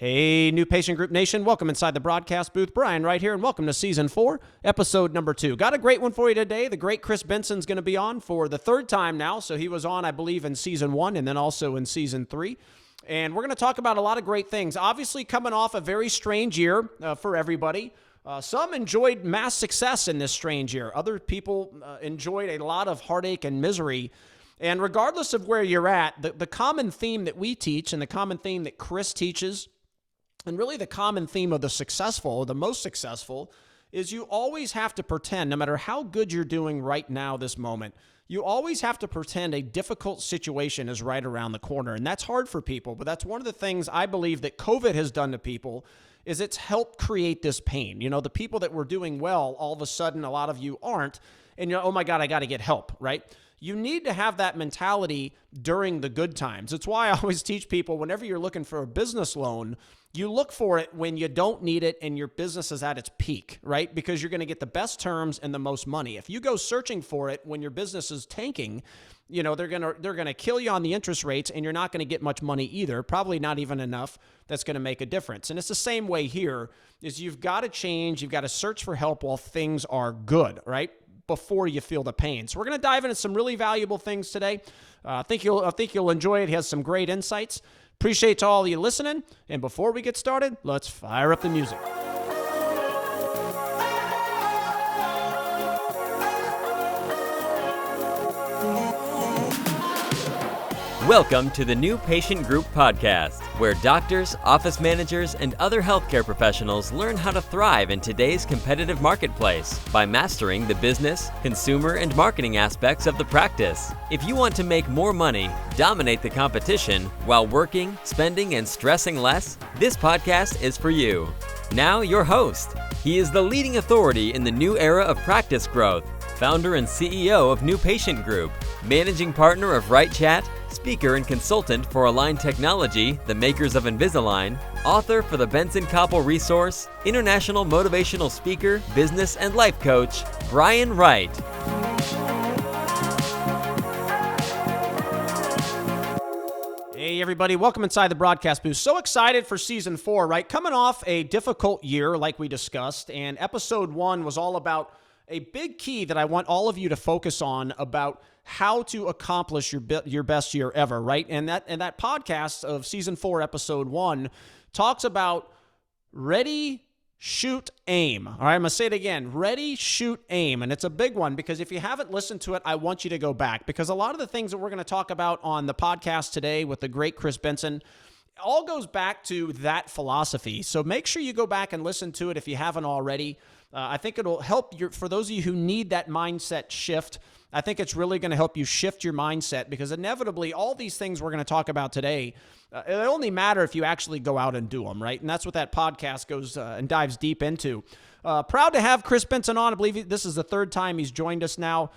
Hey, New Patient Group Nation. Welcome inside the broadcast booth. Brian right here, and welcome to Season 4, Episode number 2. Got a great one for you today. The great Chris Benson's going to be on for the third time now. So he was on, I believe, in Season 1 and then also in Season 3. And we're going to talk about a lot of great things. Obviously, coming off a very strange year for everybody. Some enjoyed mass success in this strange year. Other people enjoyed a lot of heartache and misery. And regardless of where you're at, the common theme that we teach and the common theme that Chris teaches, and really the common theme of the successful, or the most successful, is you always have to pretend, no matter how good you're doing right now, this moment, you always have to pretend a difficult situation is right around the corner. And that's hard for people, but that's one of the things I believe that COVID has done to people, is it's helped create this pain. You know, the people that were doing well, all of a sudden, a lot of you aren't, and you're, oh my God, I got to get help, right? You need to have that mentality during the good times. It's why I always teach people, whenever you're looking for a business loan, you look for it when you don't need it and your business is at its peak, right? Because you're going to get the best terms and the most money. If you go searching for it when your business is tanking, you know, they're going to kill you on the interest rates, and you're not going to get much money either, probably not even enough that's going to make a difference. And it's the same way here, is you've got to change, you've got to search for help while things are good, right? Before you feel the pain. So we're going to dive into some really valuable things today. I think you'll enjoy it. He has some great insights. Appreciate all of you listening. And before we get started, let's fire up the music. Welcome to the New Patient Group Podcast, where doctors, office managers, and other healthcare professionals learn how to thrive in today's competitive marketplace by mastering the business, consumer, and marketing aspects of the practice. If you want to make more money, dominate the competition, while working, spending, and stressing less, this podcast is for you. Now, your host. He is the leading authority in the new era of practice growth, founder and CEO of New Patient Group, managing partner of Right Chat, speaker and consultant for Align Technology, the makers of Invisalign, author for the Benson Koppel Resource, international motivational speaker, business and life coach, Brian Wright. Hey everybody, welcome inside the broadcast booth. So excited for Season 4, right? Coming off a difficult year like we discussed, and Episode 1 was all about a big key that I want all of you to focus on about how to accomplish your best year ever, right? And that podcast of Season 4, Episode 1 talks about ready, shoot, aim. All right, I'm going to say it again. Ready, shoot, aim. And it's a big one, because if you haven't listened to it, I want you to go back, because a lot of the things that we're going to talk about on the podcast today with the great Chris Benson all goes back to that philosophy. So make sure you go back and listen to it if you haven't already. I think it'll help for those of you who need that mindset shift. I think it's really going to help you shift your mindset, because inevitably all these things we're going to talk about today, it only matter if you actually go out and do them, right? And that's what that podcast goes and dives deep into. Proud to have Chris Benson on. I believe this is the third time he's joined us now.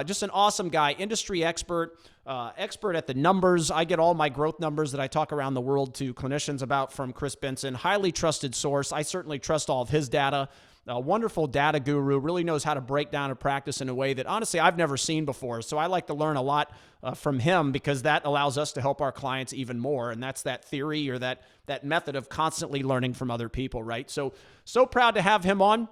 Just an awesome guy, industry expert, expert at the numbers. I get all my growth numbers that I talk around the world to clinicians about from Chris Benson. Highly trusted source. I certainly trust all of his data. A wonderful data guru, really knows how to break down a practice in a way that honestly I've never seen before. So I like to learn a lot from him, because that allows us to help our clients even more. And that's that theory, or that method of constantly learning from other people, right? So proud to have him on.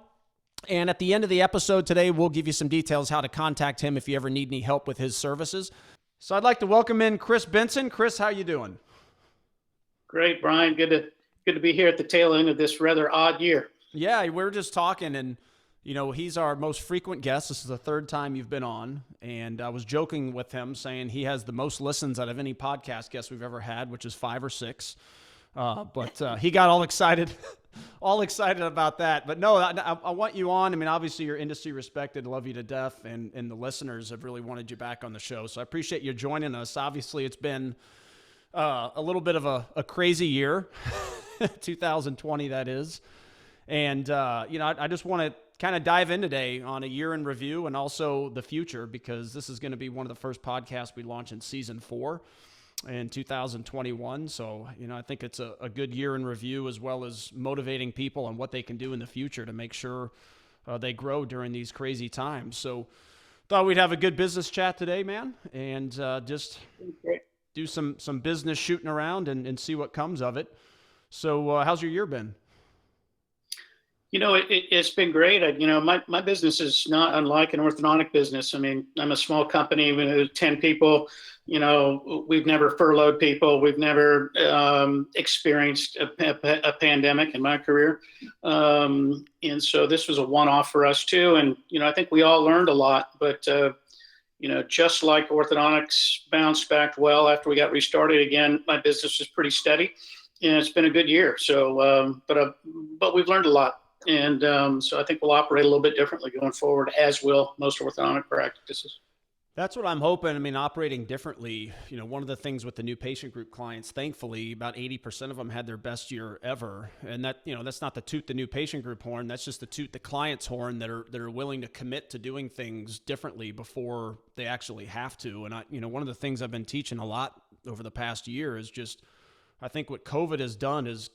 And at the end of the episode today, we'll give you some details how to contact him if you ever need any help with his services. So I'd like to welcome in Chris Benson. Chris, how you doing? Great, Brian. Good to be here at the tail end of this rather odd year. Yeah, we were just talking, and you know, he's our most frequent guest. This is the third time you've been on, and I was joking with him saying he has the most listens out of any podcast guest we've ever had, which is 5 or 6. But he got all excited about that. But no, I want you on. I mean, obviously you're industry respected, love you to death, and the listeners have really wanted you back on the show. So I appreciate you joining us. Obviously, it's been a little bit of a crazy year, 2020 that is. And, you know, I just want to kind of dive in today on a year in review and also the future, because this is going to be one of the first podcasts we launch in Season 4 in 2021. So, you know, I think it's a good year in review, as well as motivating people on what they can do in the future to make sure they grow during these crazy times. So thought we'd have a good business chat today, man, and just do some business shooting around and see what comes of it. So how's your year been? It's been great. My business is not unlike an orthodontic business. I mean, I'm a small company with 10 people. We've never furloughed people. We've never experienced a pandemic in my career. And so this was a one-off for us too. And, I think we all learned a lot, but, just like orthodontics bounced back well after we got restarted again, my business is pretty steady and it's been a good year. So, but we've learned a lot. And so I think we'll operate a little bit differently going forward, as will most orthodontic practices. That's what I'm hoping. I mean, operating differently, one of the things with the new patient group clients, thankfully, about 80% of them had their best year ever. And that, that's not to toot the new patient group horn. That's just to toot the client's horn that are willing to commit to doing things differently before they actually have to. And one of the things I've been teaching a lot over the past year is just, I think what COVID has done is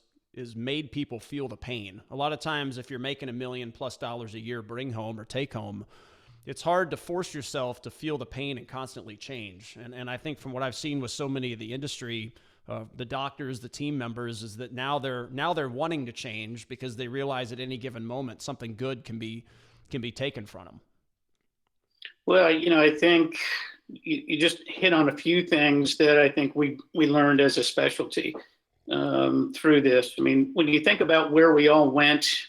made people feel the pain. A lot of times, if you're making $1 million+ a year, bring home or take home, it's hard to force yourself to feel the pain and constantly change. And I think from what I've seen with so many of the industry, the doctors, the team members, is that now they're wanting to change because they realize at any given moment something good can be taken from them. Well, I think you just hit on a few things that I think we learned as a specialty through this. I mean, when you think about where we all went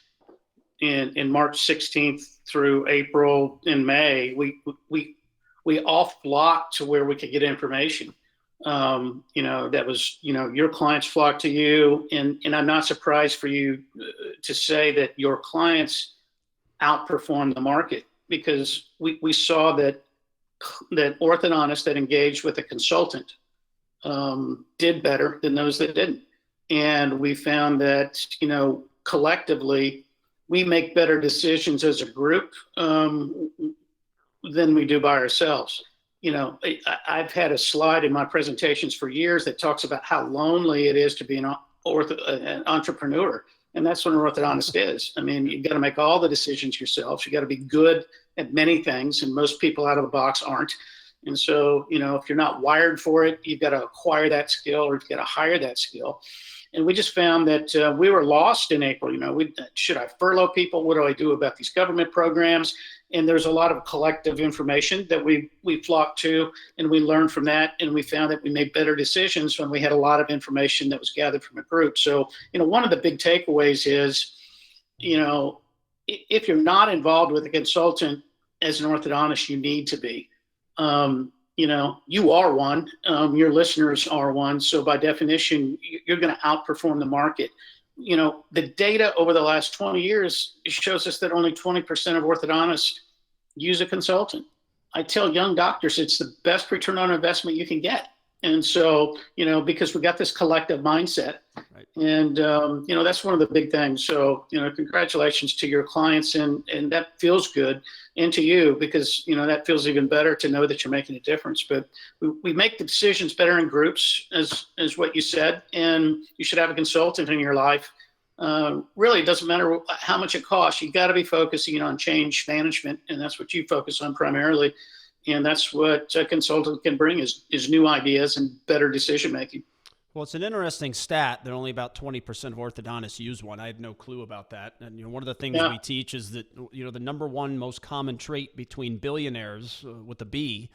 in March 16th through April and May, we all flocked to where we could get information. That was, your clients flocked to you, and I'm not surprised for you to say that your clients outperformed the market, because we saw that orthodontists that engaged with a consultant did better than those that didn't. And we found that, collectively, we make better decisions as a group than we do by ourselves. I've had a slide in my presentations for years that talks about how lonely it is to be an entrepreneur. And that's what an orthodontist is. I mean, you've got to make all the decisions yourself. You got to be good at many things, and most people out of the box aren't. And so, if you're not wired for it, you've got to acquire that skill, or you've got to hire that skill. And we just found that we were lost in April. Should I furlough people? What do I do about these government programs? And there's a lot of collective information that we flocked to, and we learned from that. And we found that we made better decisions when we had a lot of information that was gathered from a group. So, one of the big takeaways is, if you're not involved with a consultant as an orthodontist, you need to be. You are one, your listeners are one. So by definition, you're going to outperform the market. The data over the last 20 years shows us that only 20% of orthodontists use a consultant. I tell young doctors it's the best return on investment you can get. And so, because we got this collective mindset, right. And, that's one of the big things. So, congratulations to your clients, and that feels good, and to you, because, that feels even better to know that you're making a difference. But we make the decisions better in groups, as what you said, and you should have a consultant in your life. Really, it doesn't matter how much it costs. You got to be focusing on change management, and that's what you focus on primarily. And that's what a consultant can bring is new ideas and better decision making. Well, it's an interesting stat that only about 20% of orthodontists use one. I had no clue about that. And one of the things we teach is that the number one most common trait between billionaires with a B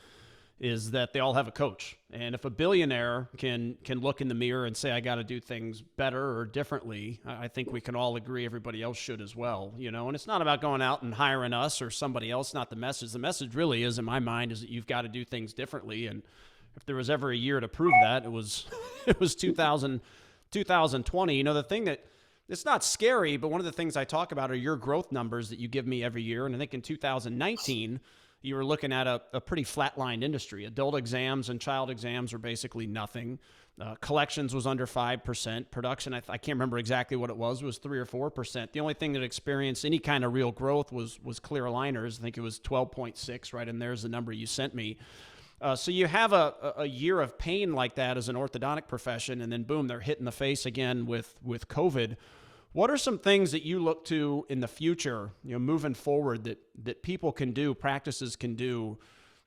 is that they all have a coach. And if a billionaire can look in the mirror and say, I got to do things better or differently, I think we can all agree everybody else should as well. And it's not about going out and hiring us or somebody else, not the message. The message really is, in my mind, is that you've got to do things differently. And if there was ever a year to prove that, it was 2020. The thing that, it's not scary, but one of the things I talk about are your growth numbers that you give me every year. And I think in 2019, you were looking at a pretty flatlined industry. Adult exams and child exams were basically nothing. Collections was under 5%. Production, I can't remember exactly what it was 3 or 4%. The only thing that experienced any kind of real growth was clear aligners. I think it was 12.6, right? And there's the number you sent me. So you have a year of pain like that as an orthodontic profession, and then boom, they're hit in the face again with COVID. What are some things that you look to in the future, moving forward, that people can do, practices can do,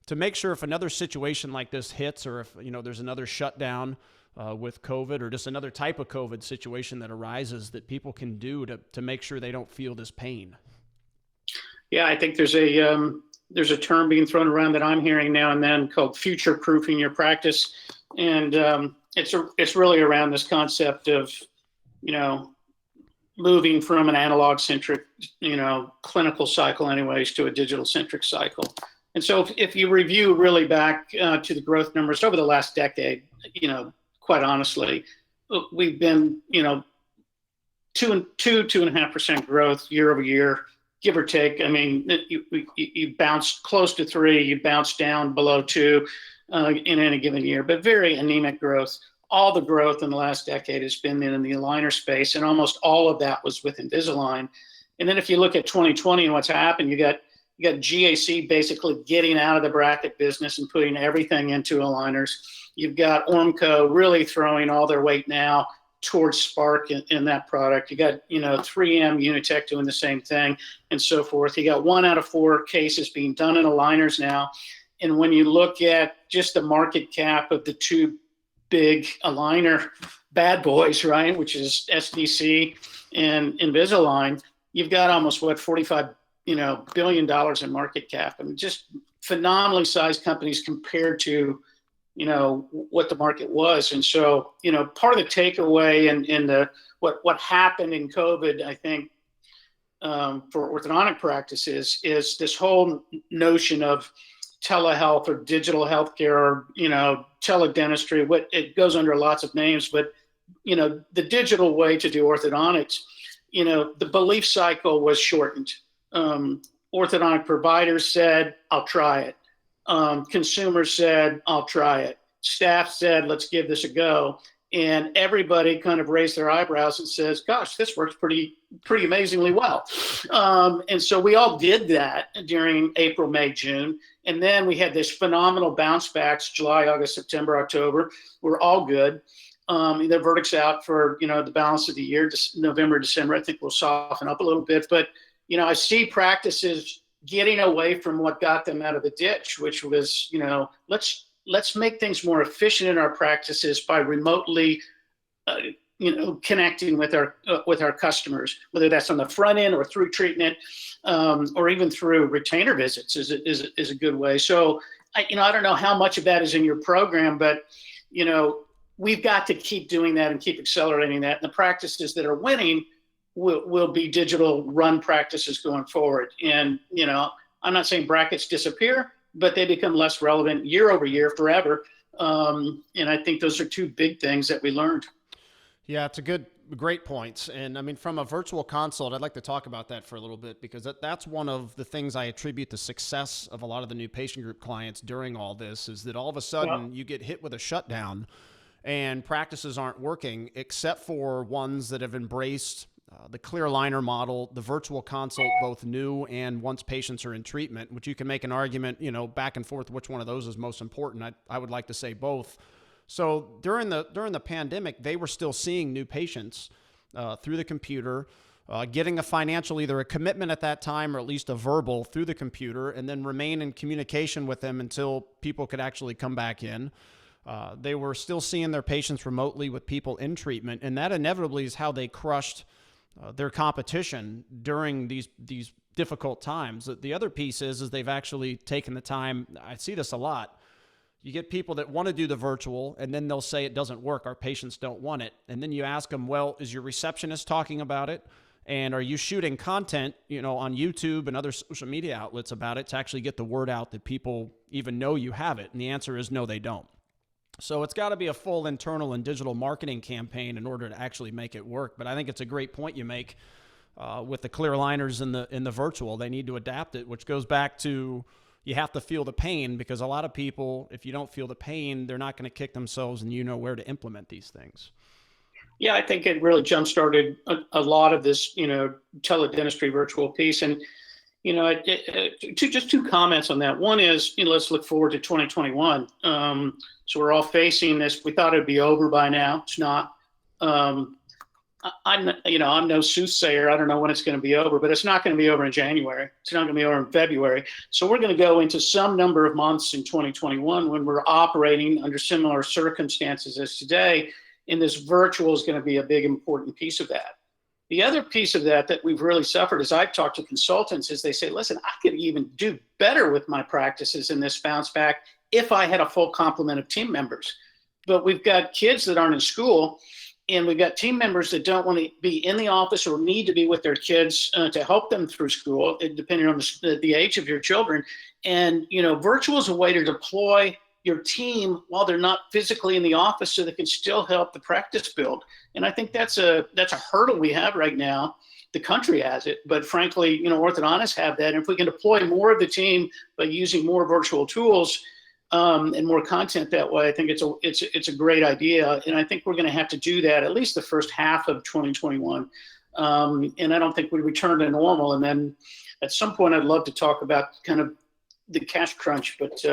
to make sure if another situation like this hits, or if there's another shutdown, with COVID, or just another type of COVID situation that arises that people can do to make sure they don't feel this pain? Yeah, I think there's a term being thrown around that I'm hearing now and then called future proofing your practice, and it's really around this concept of, you know, moving from an analog centric, you know, clinical cycle anyways to a digital centric cycle. And so if you review really back to the growth numbers over the last decade, you know, quite honestly, we've been, you know, 2.5% growth year over year, give or take. I mean, you bounce close to 3, you bounce down below 2 in any given year, but very anemic growth. All the growth in the last decade has been in the aligner space, and almost all of that was with Invisalign. And then if you look at 2020 and what's happened, you got GAC basically getting out of the bracket business and putting everything into aligners. You've got Ormco really throwing all their weight now towards Spark in that product. You got, you know, 3M, Unitech doing the same thing, and so forth. You got 1 out of 4 cases being done in aligners now. And when you look at just the market cap of the 2 big aligner bad boys, right, which is SDC and Invisalign, you've got almost $45 billion in market cap. I mean, just phenomenally sized companies compared to, you know, what the market was. And so, you know, part of the takeaway and what happened in COVID, I think, for orthodontic practices is this whole notion of telehealth or digital healthcare, or, you know, teledentistry. What it goes under lots of names, but, you know, the digital way to do orthodontics, you know, the belief cycle was shortened. Orthodontic providers said, "I'll try it." Consumers said, "I'll try it." Staff said, "Let's give this a go." And everybody kind of raised their eyebrows and says, "Gosh, this works pretty amazingly well." And so we all did that during April, May, June. And then we had this phenomenal bounce backs, July, August, September, October. We're all good. The verdict's out for, you know, the balance of the year, November, December. I think we'll soften up a little bit. But, you know, I see practices getting away from what got them out of the ditch, which was, you know, let's make things more efficient in our practices by remotely, you know, connecting with our customers, whether that's on the front end or through treatment, or even through retainer visits is a good way. So, I don't know how much of that is in your program, but, you know, we've got to keep doing that and keep accelerating that. And the practices that are winning will be digital run practices going forward. And, you know, I'm not saying brackets disappear, but they become less relevant year over year forever. And I think those are 2 big things that we learned. Yeah, it's great points. And I mean, from a virtual consult, I'd like to talk about that for a little bit, because that's one of the things I attribute the success of a lot of the new patient group clients during all this, is that all of a sudden you get hit with a shutdown and practices aren't working, except for ones that have embraced the clear aligner model, the virtual consult, both new and once patients are in treatment, which you can make an argument, you know, back and forth, which one of those is most important. I would like to say both. So during the pandemic, they were still seeing new patients through the computer, getting a financial, either a commitment at that time or at least a verbal through the computer, and then remain in communication with them until people could actually come back in. They were still seeing their patients remotely with people in treatment, and that inevitably is how they crushed their competition during these difficult times. The other piece is they've actually taken the time. I see this a lot. You get people that want to do the virtual, and then they'll say it doesn't work. Our patients don't want it. And then you ask them, well, is your receptionist talking about it? And are you shooting content, you know, on YouTube and other social media outlets about it to actually get the word out that people even know you have it? And the answer is no, they don't. So it's got to be a full internal and digital marketing campaign in order to actually make it work. But I think it's a great point you make with the clear aligners in the virtual. They need to adapt it, which goes back to you have to feel the pain, because a lot of people, if you don't feel the pain, they're not going to kick themselves, and you know where to implement these things. Yeah, I think it really jump-started a lot of this, you know, teledentistry virtual piece. And, you know, just 2 comments on that. One is, you know, let's look forward to 2021. So we're all facing this. We thought it'd be over by now. It's not. I'm no soothsayer. I don't know when it's going to be over, but it's not going to be over in January. It's not going to be over in February. So we're going to go into some number of months in 2021 when we're operating under similar circumstances as today. And this virtual is going to be a big, important piece of that. The other piece of that we've really suffered as I've talked to consultants is they say, listen, I could even do better with my practices in this bounce back if I had a full complement of team members. But we've got kids that aren't in school, and we've got team members that don't want to be in the office or need to be with their kids to help them through school, depending on the age of your children. And, virtual is a way to deploy your team while they're not physically in the office so they can still help the practice build. And I think that's a hurdle we have right now. The country has it, but frankly, orthodontists have that. And if we can deploy more of the team by using more virtual tools, and more content that way, I think it's a great idea. And I think we're going to have to do that at least the first half of 2021. And I don't think we return to normal. And then at some point, I'd love to talk about kind of the cash crunch. But,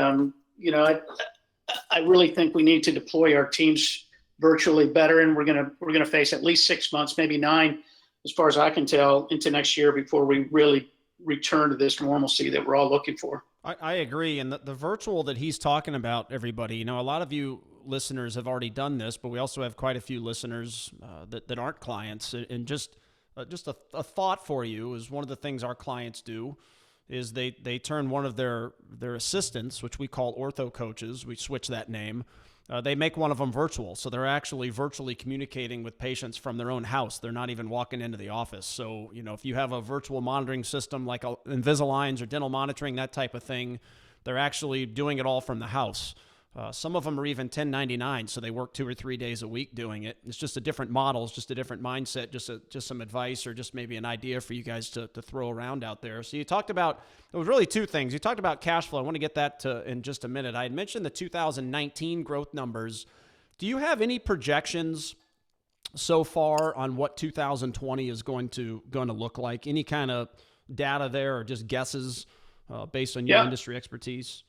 I really think we need to deploy our teams virtually better. And we're going to face at least 6 months, maybe 9, as far as I can tell, into next year before we really return to this normalcy that we're all looking for. I agree. And the virtual that he's talking about, everybody, a lot of you listeners have already done this, but we also have quite a few listeners that aren't clients. And just a thought for you is one of the things our clients do is they turn one of their assistants, which we call ortho coaches, we switch that name, they make one of them virtual. So they're actually virtually communicating with patients from their own house. They're not even walking into the office. So, if you have a virtual monitoring system like Invisaligns or dental monitoring, that type of thing, they're actually doing it all from the house. Some of them are even 1099, so they work 2 or 3 days a week doing it. It's just a different model, it's just a different mindset, just some advice or just maybe an idea for you guys to throw around out there. So you talked about, it was really 2 things. You talked about cash flow. I want to get that in just a minute. I had mentioned the 2019 growth numbers. Do you have any projections so far on what 2020 is going to look like? Any kind of data there or just guesses based on your industry expertise?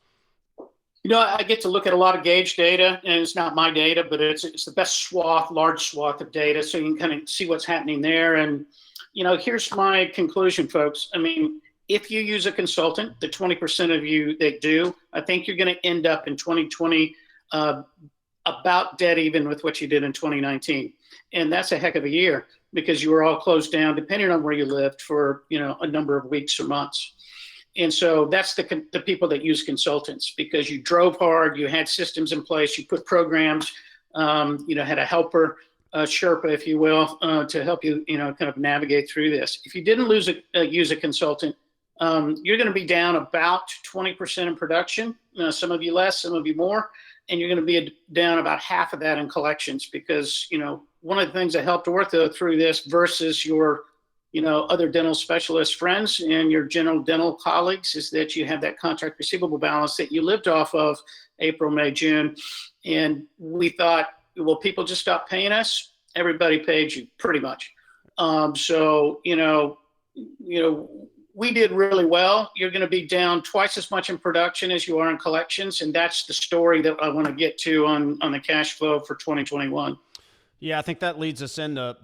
I get to look at a lot of gauge data, and it's not my data, but it's the best large swath of data, so you can kind of see what's happening there. And, here's my conclusion, folks. I mean, if you use a consultant, the 20% of you that do, I think you're going to end up in 2020 about dead even with what you did in 2019. And that's a heck of a year because you were all closed down, depending on where you lived, for, a number of weeks or months. And so that's the people that use consultants, because you drove hard, you had systems in place, you put programs, had a helper, Sherpa, if you will, to help you, kind of navigate through this. If you didn't use a consultant, you're going to be down about 20% in production, some of you less, some of you more, and you're going to be down about half of that in collections because, one of the things that helped ortho through this versus your other dental specialist friends and your general dental colleagues is that you have that contract receivable balance that you lived off of April, May, June. And we thought, well, people just stopped paying us. Everybody paid you pretty much. So, we did really well. You're going to be down twice as much in production as you are in collections. And that's the story that I want to get to on the cash flow for 2021. Yeah, I think that leads us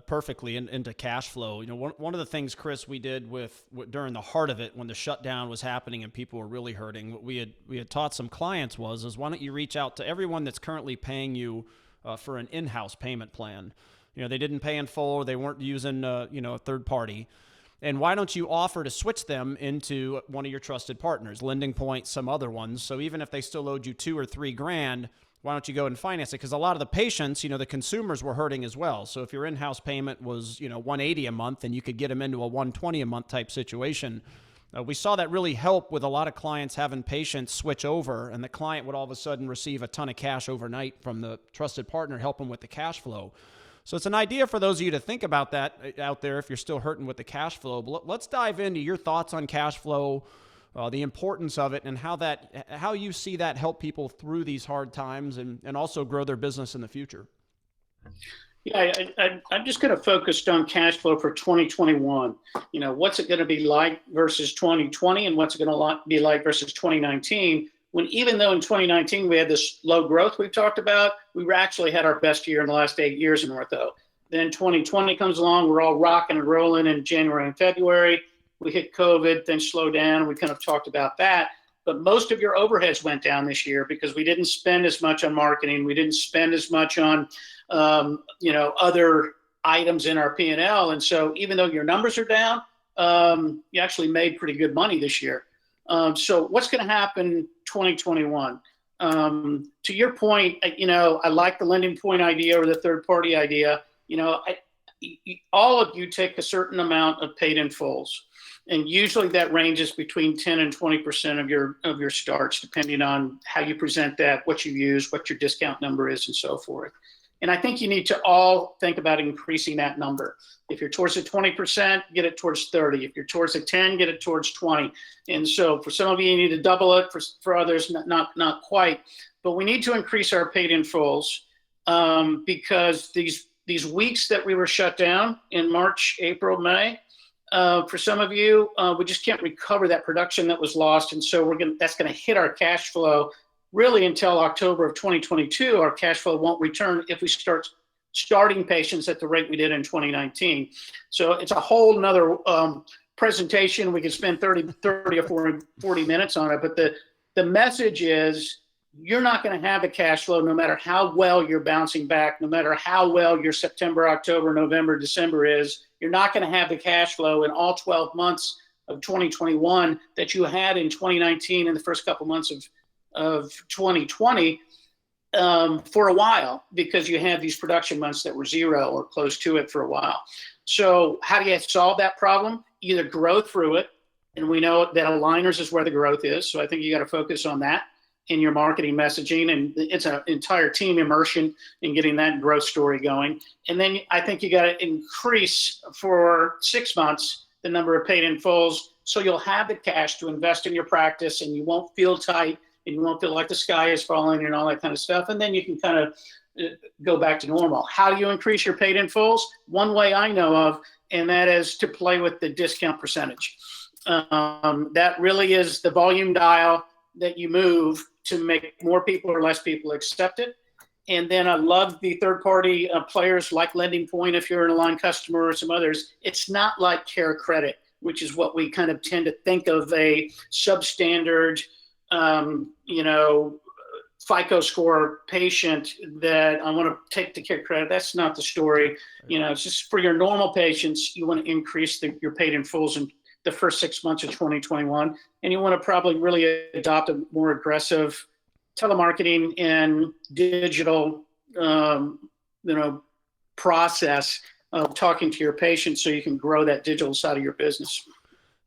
perfectly into cash flow. One of the things, Chris, we did during the heart of it when the shutdown was happening and people were really hurting, what we had taught some clients was why don't you reach out to everyone that's currently paying you for an in-house payment plan. They didn't pay in full, or they weren't using a third party. And why don't you offer to switch them into one of your trusted partners, Lending Point, some other ones. So even if they still owed you $2,000 or $3,000, why don't you go and finance it? Because a lot of the patients, the consumers were hurting as well. So if your in-house payment was, $180 a month, and you could get them into a $120 a month type situation, we saw that really help with a lot of clients having patients switch over, and the client would all of a sudden receive a ton of cash overnight from the trusted partner, help them with the cash flow. So it's an idea for those of you to think about that out there if you're still hurting with the cash flow. But let's dive into your thoughts on cash flow, the importance of it, and how you see that help people through these hard times and also grow their business in the future. Yeah, I'm just going to focus on cash flow for 2021. What's it going to be like versus 2020, and what's it going to be like versus 2019? When even though in 2019 we had this low growth we've talked about, we actually had our best year in the last 8 years in ortho. Then 2020 comes along. We're all rocking and rolling in January and February. We hit COVID, then slow down. We kind of talked about that. But most of your overheads went down this year because we didn't spend as much on marketing. We didn't spend as much on, other items in our P&L. And so even though your numbers are down, you actually made pretty good money this year. So what's going to happen 2021? To your point, I like the lending point idea or the third party idea. All of you take a certain amount of paid in fulls. And usually that ranges between 10 and 20% of your starts, depending on how you present that, what you use, what your discount number is, and so forth. And I think you need to all think about increasing that number. If you're towards the 20%, get it towards 30. If you're towards the 10, get it towards 20. And so for some of you, you need to double it. For others, not quite. But we need to increase our paid in fulls because these weeks that we were shut down in March, April, May, for some of you, we just can't recover that production that was lost. And so that's going to hit our cash flow really until October of 2022. Our cash flow won't return if we starting patients at the rate we did in 2019. So it's a whole nother presentation. We could spend 30 or 40 minutes on it. But the message is you're not going to have the cash flow no matter how well you're bouncing back, no matter how well your September, October, November, December is. You're not going to have the cash flow in all 12 months of 2021 that you had in 2019 and the first couple months of 2020 for a while, because you had these production months that were zero or close to it for a while. So how do you solve that problem? Either grow through it, and we know that aligners is where the growth is. So I think you got to focus on that in your marketing messaging, and it's an entire team immersion in getting that growth story going. And then I think you got to increase for 6 months the number of paid in fulls, so you'll have the cash to invest in your practice, and you won't feel tight, and you won't feel like the sky is falling and all that kind of stuff. And then you can kind of go back to normal. How do you increase your paid in fulls? One way I know of, and that is to play with the discount percentage. That really is the volume dial that you move to make more people or less people accept it. And then I love the third-party players like Lending Point, if you're an Align customer, or some others. It's not like Care Credit, which is what we kind of tend to think of a substandard, FICO score patient that I want to take to Care Credit. That's not the story. It's just for your normal patients, you want to increase your paid in fulls in the first 6 months of 2021. And you want to probably really adopt a more aggressive telemarketing and digital, process of talking to your patients so you can grow that digital side of your business.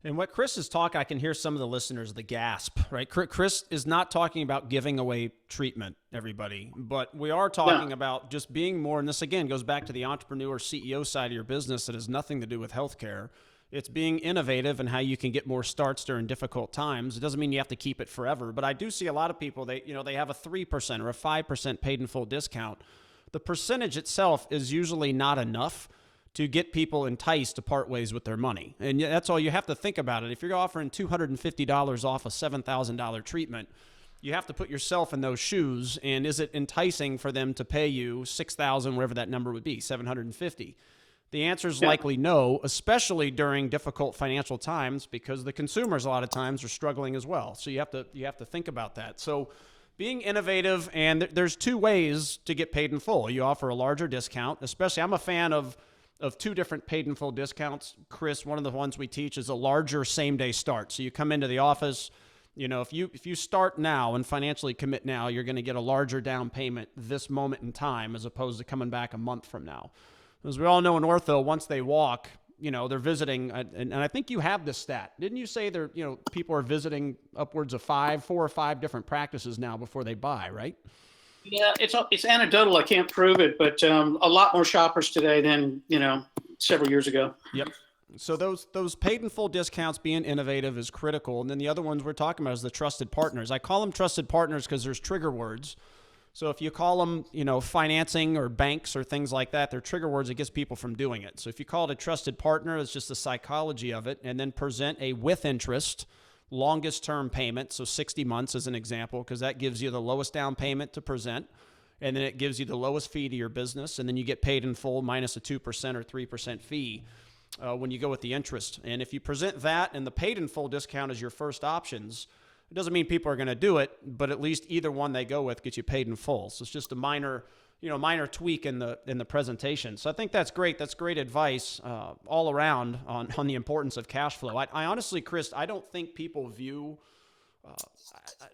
And what Chris is talking, I can hear some of the listeners, the gasp, right? Chris is not talking about giving away treatment, everybody, but we are talking about just being more, and this again goes back to the entrepreneur CEO side of your business that has nothing to do with healthcare. It's being innovative and how you can get more starts during difficult times. It doesn't mean you have to keep it forever, but I do see a lot of people, they have a 3% or a 5% paid in full discount. The percentage itself is usually not enough to get people enticed to part ways with their money. And that's all you have to think about it. If you're offering $250 off a $7,000 treatment, you have to put yourself in those shoes. And is it enticing for them to pay you $6,000, whatever that number would be, $750? The answer is likely no, especially during difficult financial times, because the consumers a lot of times are struggling as well. So you have to think about that. So being innovative, and there's two ways to get paid in full. You offer a larger discount, especially I'm a fan of two different paid in full discounts. Chris, one of the ones we teach is a larger same day start. So you come into the office, if you start now and financially commit now, you're going to get a larger down payment this moment in time as opposed to coming back a month from now. As we all know in ortho, once they walk, they're visiting, and I think you have this stat. Didn't you say people are visiting upwards of 4 or 5 different practices now before they buy, right? Yeah, it's anecdotal. I can't prove it, but a lot more shoppers today than several years ago. Yep. So those paid in full discounts, being innovative is critical. And then the other ones we're talking about is the trusted partners. I call them trusted partners because there's trigger words. So if you call them, financing or banks or things like that, they're trigger words that gets people from doing it. So if you call it a trusted partner, it's just the psychology of it, and then present a with interest, longest term payment. So 60 months as an example, because that gives you the lowest down payment to present. and then it gives you the lowest fee to your business, and then you get paid in full minus a 2% or 3% fee when you go with the interest. And if you present that and the paid in full discount as your first options, it doesn't mean people are going to do it, but at least either one they go with gets you paid in full. So it's just a minor tweak in the presentation. So I think that's great. That's great advice all around on the importance of cash flow. I honestly, Chris, I don't think people view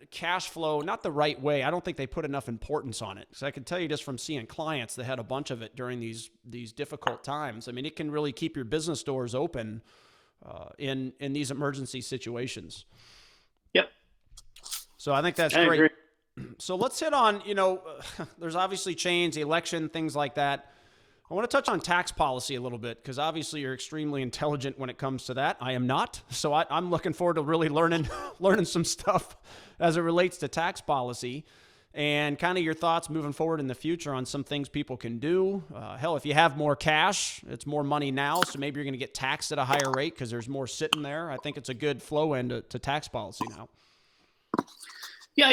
cash flow not the right way. I don't think they put enough importance on it. So I can tell you just from seeing clients that had a bunch of it during these difficult times. I mean, it can really keep your business doors open in these emergency situations. Yep. So I think that's I great. agree. So let's hit on, there's obviously change, the election, things like that. I want to touch on tax policy a little bit because obviously you're extremely intelligent when it comes to that. I am not. So I'm looking forward to really learning some stuff as it relates to tax policy and kind of your thoughts moving forward in the future on some things people can do. Hell, if you have more cash, it's more money now. So maybe you're going to get taxed at a higher rate because there's more sitting there. I think it's a good flow end to tax policy now. Yeah,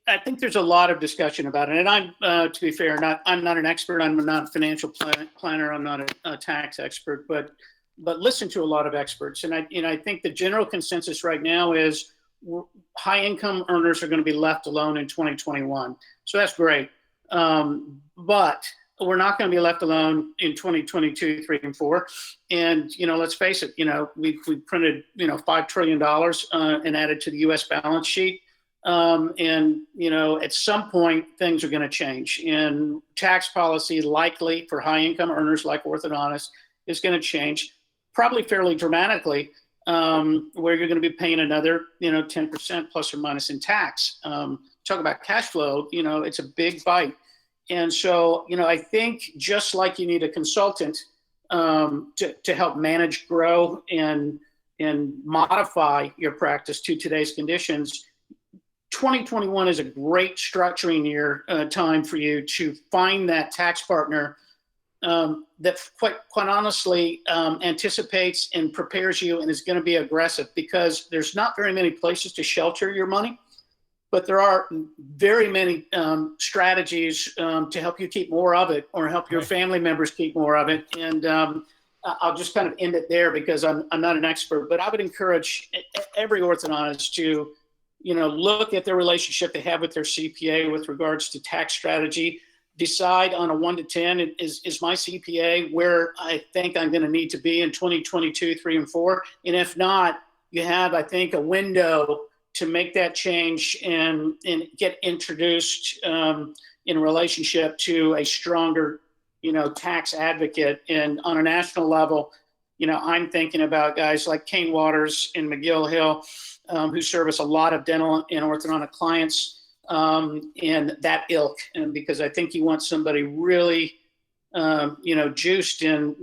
I think there's a lot of discussion about it. And I'm, to be fair, I'm not an expert. I'm not a financial planner. I'm not a tax expert, but listen to a lot of experts. And I think the general consensus right now is high income earners are going to be left alone in 2021. So that's great. But we're not going to be left alone in 2022, 3, and 4. And, let's face it, we printed, $5 trillion and added to the U.S. balance sheet. At some point things are going to change, and tax policy likely for high income earners like orthodontists is going to change probably fairly dramatically, where you're going to be paying another, 10% plus or minus in tax. Talk about cash flow, it's a big bite. And so, I think just like you need a consultant, to help manage, grow and modify your practice to today's conditions, 2021 is a great structuring year time for you to find that tax partner that quite honestly anticipates and prepares you and is going to be aggressive, because there's not very many places to shelter your money, but there are very many strategies to help you keep more of it or help your family members keep more of it. And I'll just kind of end it there because I'm not an expert, but I would encourage every orthodontist to look at their relationship they have with their CPA with regards to tax strategy, decide on a 1 to 10, is my CPA where I think I'm going to need to be in 2022, 3, and 4. And if not, you have, I think, a window to make that change and get introduced in relationship to a stronger, tax advocate. And on a national level, I'm thinking about guys like Kane Waters and McGill Hill, who service a lot of dental and orthodontic clients in that ilk. And because I think you want somebody really, juiced in,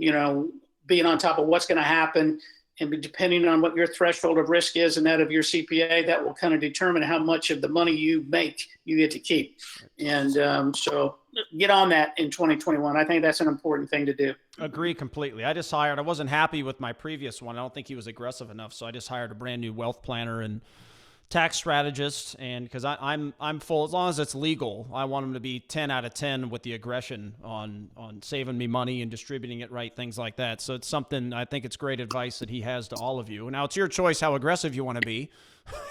being on top of what's going to happen. And depending on what your threshold of risk is and that of your CPA, that will kind of determine how much of the money you make you get to keep. And so get on that in 2021. I think that's an important thing to do. Agree completely. I wasn't happy with my previous one. I don't think he was aggressive enough. So I just hired a brand new wealth planner and tax strategist. And because I'm full, as long as it's legal, I want him to be 10 out of 10 with the aggression on saving me money and distributing it right, things like that. So it's something, I think it's great advice that he has to all of you. Now it's your choice how aggressive you want to be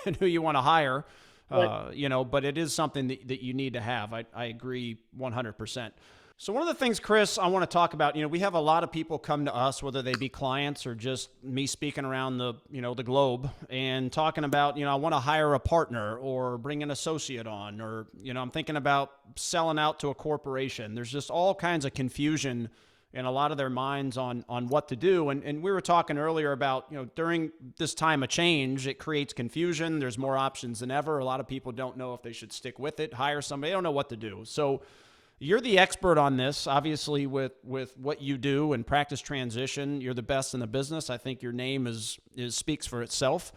and who you want to hire, but it is something that you need to have. I agree 100%. So one of the things, Chris, I want to talk about, we have a lot of people come to us, whether they be clients or just me speaking around the globe and talking about, I want to hire a partner or bring an associate on, or, I'm thinking about selling out to a corporation. There's just all kinds of confusion in a lot of their minds on what to do. And we were talking earlier about, during this time of change, it creates confusion. There's more options than ever. A lot of people don't know if they should stick with it, hire somebody. They don't know what to do. So you're the expert on this, obviously, with what you do and practice transition. You're the best in the business. I think your name speaks for itself.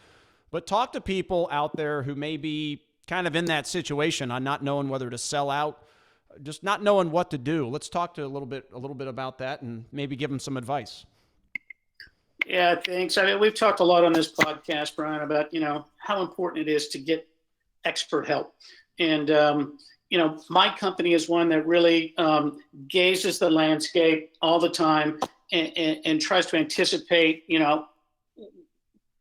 But talk to people out there who may be kind of in that situation on not knowing whether to sell out, just not knowing what to do. Let's talk to a little bit about that and maybe give them some advice. Yeah, thanks. I mean, we've talked a lot on this podcast, Brian, about how important it is to get expert help. And my company is one that really gazes the landscape all the time and tries to anticipate,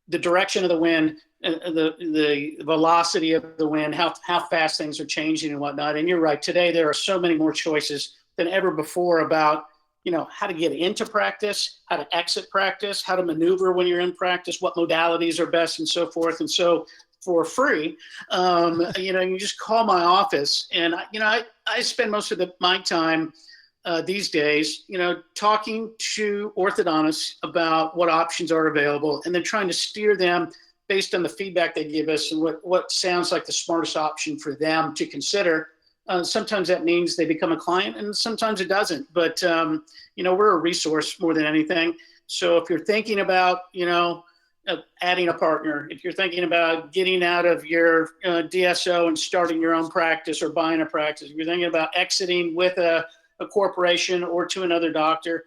the direction of the wind, the velocity of the wind, how fast things are changing and whatnot. And you're right. Today, there are so many more choices than ever before about, how to get into practice, how to exit practice, how to maneuver when you're in practice, what modalities are best, and so forth. And so for free, you just call my office. And, I spend most of my time these days, talking to orthodontists about what options are available and then trying to steer them based on the feedback they give us and what sounds like the smartest option for them to consider. Sometimes that means they become a client and sometimes it doesn't. But, we're a resource more than anything. So if you're thinking about, adding a partner, if you're thinking about getting out of your DSO and starting your own practice or buying a practice, if you're thinking about exiting with a corporation or to another doctor,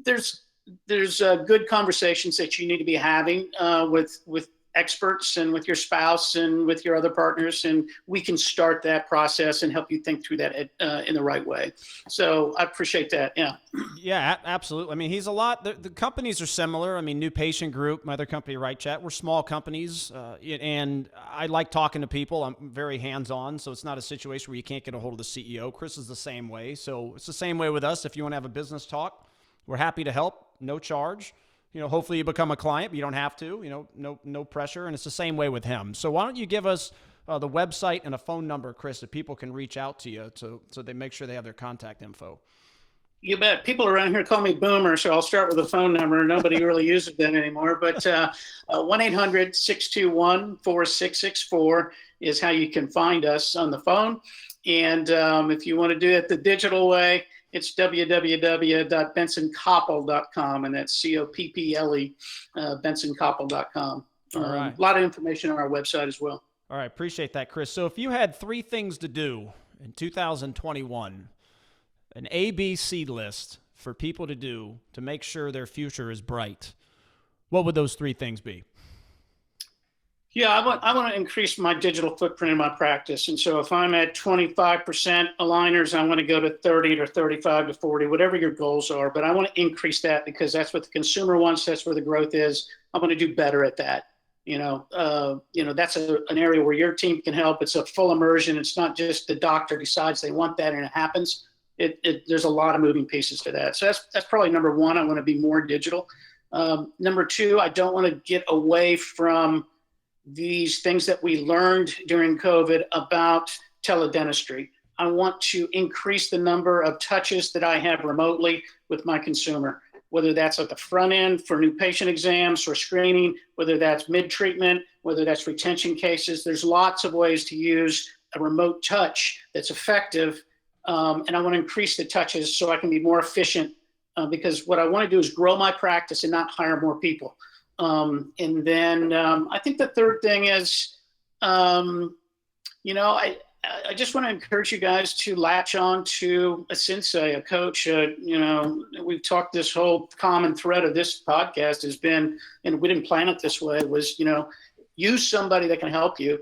there's good conversations that you need to be having with experts and with your spouse and with your other partners, and we can start that process and help you think through that in the right way. So I appreciate that. Yeah, absolutely. I mean, he's a lot. The companies are similar. I mean, New Patient Group, my other company, Right Chat, we're small companies, and I like talking to people. I'm very hands-on, so it's not a situation where you can't get a hold of the CEO. Chris is the same way, so it's the same way with us. If you want to have a business talk, we're happy to help, no charge. Hopefully you become a client, but you don't have to, no pressure. And it's the same way with him. So why don't you give us the website and a phone number, Chris, that people can reach out to you so they make sure they have their contact info. You bet. People around here call me Boomer, so I'll start with a phone number. Nobody really uses that anymore. But 1-800-621-4664 is how you can find us on the phone. And if you want to do it the digital way, it's www.bensonkoppel.com, and that's COPPLE, bensonkoppel.com. All right. A lot of information on our website as well. All right. Appreciate that, Chris. So if you had 3 things to do in 2021, an ABC list for people to do to make sure their future is bright, what would those 3 things be? Yeah, I want to increase my digital footprint in my practice. And so if I'm at 25% aligners, I want to go to 30 to 35 to 40, whatever your goals are. But I want to increase that because that's what the consumer wants. That's where the growth is. I want to do better at that. That's an area where your team can help. It's a full immersion. It's not just the doctor decides they want that and it happens. There's a lot of moving pieces to that. So that's probably number 1. I want to be more digital. Number 2, I don't want to get away from these things that we learned during COVID about teledentistry. I want to increase the number of touches that I have remotely with my consumer, whether that's at the front end for new patient exams or screening, whether that's mid-treatment, whether that's retention cases. There's lots of ways to use a remote touch that's effective, and I want to increase the touches so I can be more efficient because what I want to do is grow my practice and not hire more people. And then I think the third thing is, I just want to encourage you guys to latch on to a sensei, a coach. We've talked, this whole common thread of this podcast has been, and we didn't plan it this way, was, use somebody that can help you.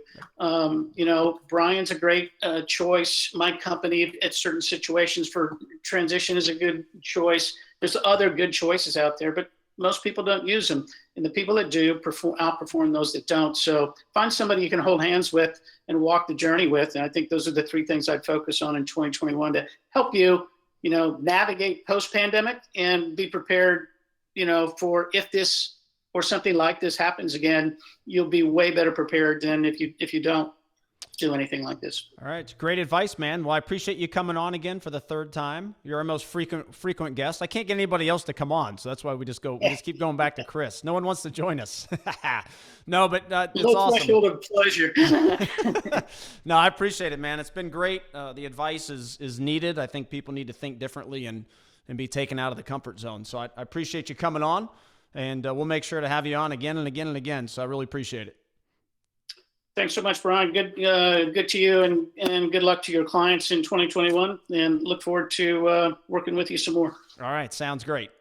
Brian's a great choice. My company at certain situations for transition is a good choice. There's other good choices out there, but most people don't use them. And the people that do outperform those that don't. So find somebody you can hold hands with and walk the journey with. And I think those are the 3 things I'd focus on in 2021 to help you, navigate post-pandemic and be prepared, for if this or something like this happens again, you'll be way better prepared than if you don't do anything like this. All right. Great advice, man. Well, I appreciate you coming on again for the 3rd time. You're our most frequent guest. I can't get anybody else to come on, so that's why we just keep going back to Chris. No one wants to join us. No, but it's awesome. Threshold of pleasure. No, I appreciate it, man. It's been great. The advice is needed. I think people need to think differently and be taken out of the comfort zone. So I appreciate you coming on, and we'll make sure to have you on again and again and again. So I really appreciate it. Thanks so much, Brian. Good to you, and good luck to your clients in 2021. And look forward to working with you some more. All right, sounds great.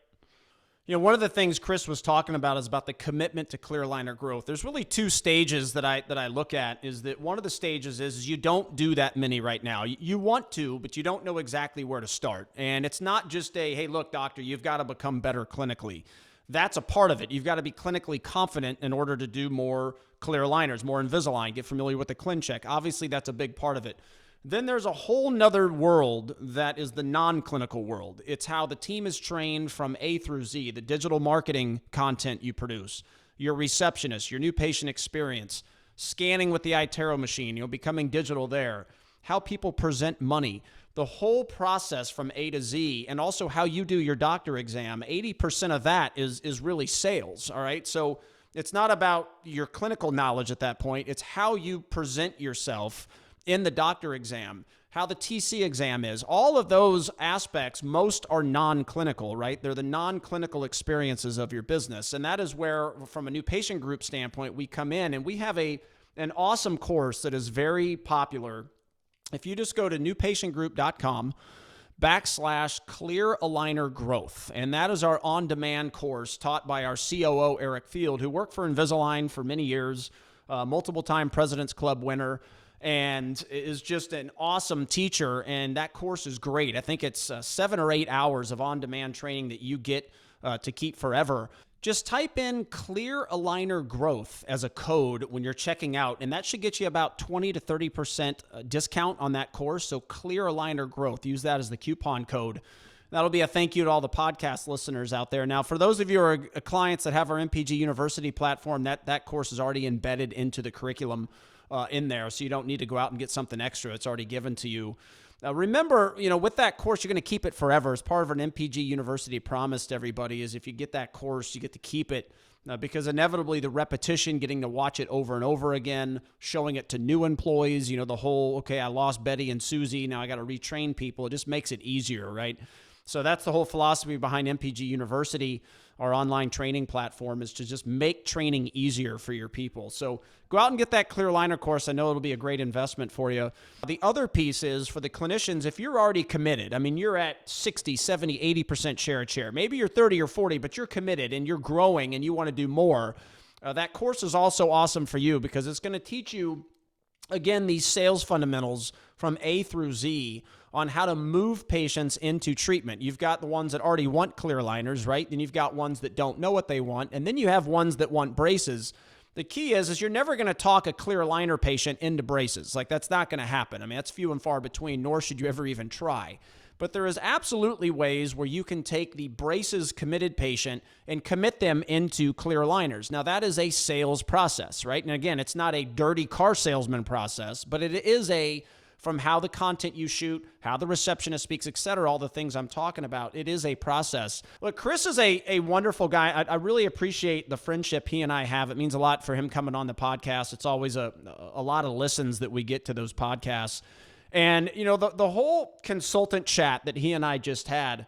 One of the things Chris was talking about is about the commitment to clear aligner growth. There's really two stages that I look at. Is that one of the stages is you don't do that many right now. You want to, but you don't know exactly where to start. And it's not just hey, look, doctor, you've got to become better clinically. That's a part of it. You've got to be clinically confident in order to do more clear aligners, more Invisalign, get familiar with the ClinCheck. Obviously, that's a big part of it. Then there's a whole nother world that is the non-clinical world. It's how the team is trained from A through Z, the digital marketing content you produce, your receptionist, your new patient experience, scanning with the iTero machine, becoming digital there, how people present money, the whole process from A to Z, and also how you do your doctor exam. 80% of that is really sales, all right? So it's not about your clinical knowledge at that point. It's how you present yourself in the doctor exam, how the TC exam is. All of those aspects, most are non-clinical, right? They're the non-clinical experiences of your business. And that is where, from a new patient group standpoint, we come in and we have an awesome course that is very popular. If you just go to newpatientgroup.com/clear aligner growth, and that is our on-demand course taught by our COO, Eric Field, who worked for Invisalign for many years, multiple-time President's Club winner, and is just an awesome teacher, and that course is great. I think it's 7 or 8 hours of on-demand training that you get to keep forever. Just type in clear aligner growth as a code when you're checking out, and that should get you about 20 to 30% discount on that course. So clear aligner growth, use that as the coupon code. That'll be a thank you to all the podcast listeners out there. Now, for those of you who are clients that have our NPG University platform, that course is already embedded into the curriculum in there, so you don't need to go out and get something extra. It's already given to you. Remember, with that course, you're going to keep it forever. As part of an NPG University promise to everybody is if you get that course, you get to keep it because inevitably the repetition, getting to watch it over and over again, showing it to new employees, the whole, okay, I lost Betty and Susie, now I got to retrain people. It just makes it easier, right? So that's the whole philosophy behind NPG University, our online training platform, is to just make training easier for your people. So go out and get that clear aligner course. I know it'll be a great investment for you. The other piece is for the clinicians, if you're already committed, you're at 60, 70, 80% share a chair. Maybe you're 30 or 40, but you're committed and you're growing and you want to do more. That course is also awesome for you because it's going to teach you, again, these sales fundamentals from A through Z on how to move patients into treatment. You've got the ones that already want clear aligners, right? Then you've got ones that don't know what they want. And then you have ones that want braces. The key is you're never going to talk a clear aligner patient into braces. Like, that's not going to happen. That's few and far between, nor should you ever even try. But there is absolutely ways where you can take the braces committed patient and commit them into clear aligners. Now, that is a sales process, right? And again, it's not a dirty car salesman process, but it is from how the content you shoot, how the receptionist speaks, et cetera, all the things I'm talking about, it is a process. Look, Chris is a wonderful guy. I really appreciate the friendship he and I have. It means a lot for him coming on the podcast. It's always a lot of listens that we get to those podcasts. And, the whole consultant chat that he and I just had,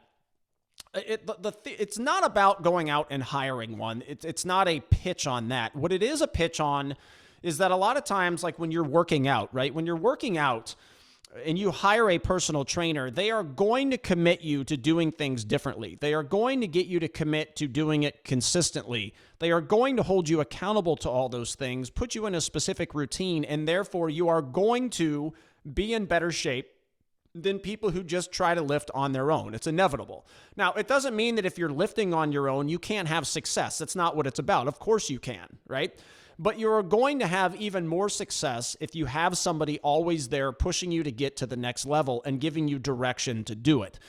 it's not about going out and hiring one. It's not a pitch on that. What it is a pitch on is that a lot of times, like when you're working out, right? When you're working out and you hire a personal trainer, they are going to commit you to doing things differently. They are going to get you to commit to doing it consistently. They are going to hold you accountable to all those things, put you in a specific routine, and therefore you are going to be in better shape than people who just try to lift on their own. It's inevitable. Now, it doesn't mean that if you're lifting on your own, you can't have success. That's not what it's about. Of course you can, right? But you're going to have even more success if you have somebody always there pushing you to get to the next level and giving you direction to do it.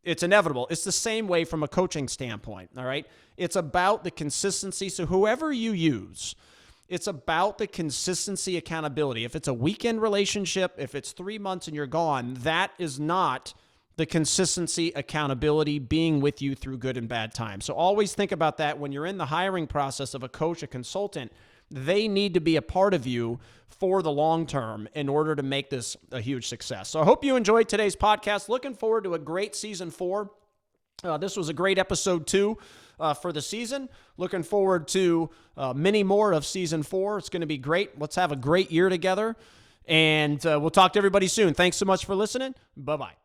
It's inevitable. It's the same way from a coaching standpoint, all right? It's about the consistency. So whoever you use, it's about the consistency, accountability. If it's a weekend relationship, if it's 3 months and you're gone, that is not the consistency, accountability, being with you through good and bad times. So always think about that when you're in the hiring process of a coach, a consultant. They need to be a part of you for the long term in order to make this a huge success. So I hope you enjoyed today's podcast. Looking forward to a great season 4. This was a great episode 2 for the season. Looking forward to many more of season 4. It's going to be great. Let's have a great year together. And we'll talk to everybody soon. Thanks so much for listening. Bye-bye.